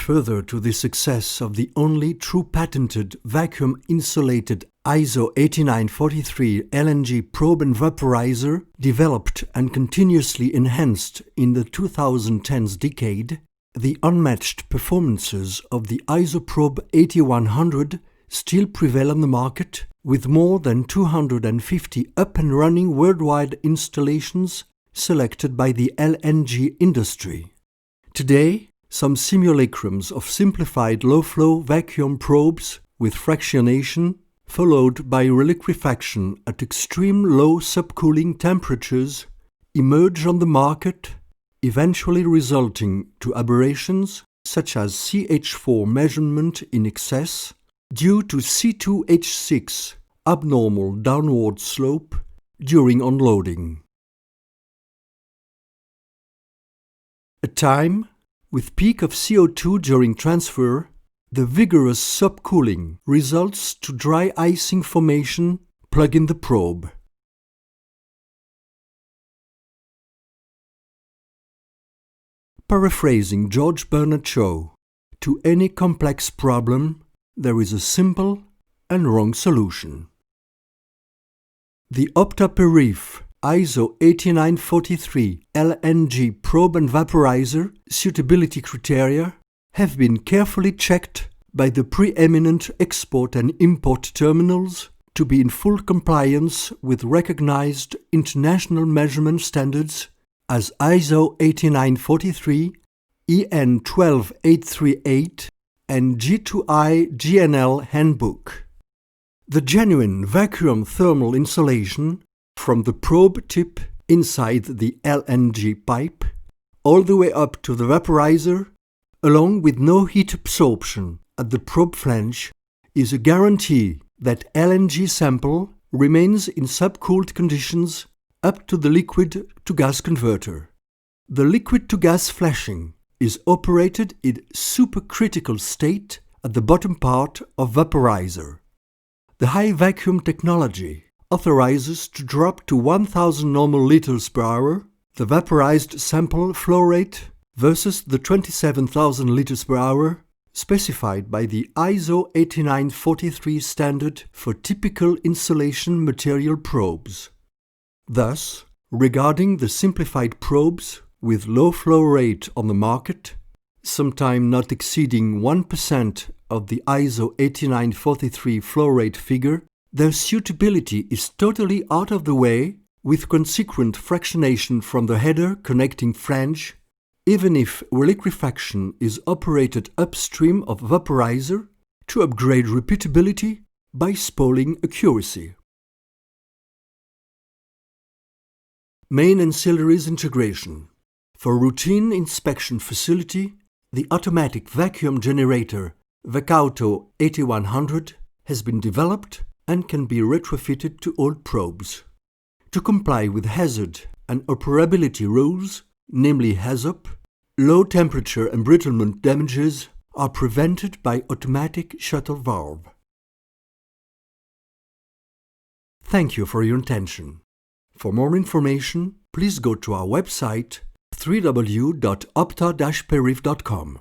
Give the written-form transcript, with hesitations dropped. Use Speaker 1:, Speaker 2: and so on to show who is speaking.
Speaker 1: further to the success of the only true patented vacuum-insulated ISO 8943 LNG probe and vaporizer, developed and continuously enhanced in the 2010s decade, the unmatched performances of the ISOPROBE 8100 still prevail on the market, with more than 250 up-and-running worldwide installations selected by the LNG industry. Today, some simulacrums of simplified low-flow vacuum probes with fractionation, followed by reliquefaction at extreme low subcooling temperatures, emerge on the market, eventually resulting to aberrations such as CH4 measurement in excess due to C2H6 abnormal downward slope during unloading. A time with peak of CO2 during transfer, the vigorous subcooling results to dry icing formation. Plug in the probe. Paraphrasing George Bernard Shaw, to any complex problem, there is a simple and wrong solution. The Opta-Periph ISO 8943 LNG probe and vaporizer suitability criteria have been carefully checked by the preeminent export and import terminals to be in full compliance with recognized international measurement standards as ISO 8943, EN 12838 and G2I GNL Handbook. The genuine vacuum thermal insulation from the probe tip inside the LNG pipe all the way up to the vaporizer, along with no heat absorption at the probe flange, is a guarantee that LNG sample remains in subcooled conditions up to the liquid to gas converter. The liquid to gas flashing is operated in supercritical state at the bottom part of vaporizer. The high vacuum technology authorizes to drop to 1000 normal liters per hour the vaporized sample flow rate versus the 27,000 liters per hour specified by the ISO 8943 standard for typical insulation material probes. Thus, regarding the simplified probes with low flow rate on the market, sometime not exceeding 1% of the ISO 8943 flow rate figure, their suitability is totally out of the way, with consequent fractionation from the header connecting flange, even if reliquefaction is operated upstream of vaporizer to upgrade repeatability by spoiling accuracy. Main ancillaries integration. For routine inspection facility, the automatic vacuum generator Vacauto 8100 has been developed and can be retrofitted to old probes. To comply with hazard and operability rules, namely HAZOP, low temperature embrittlement damages are prevented by automatic shuttle valve. Thank you for your attention. For more information, please go to our website www.opta-periph.com.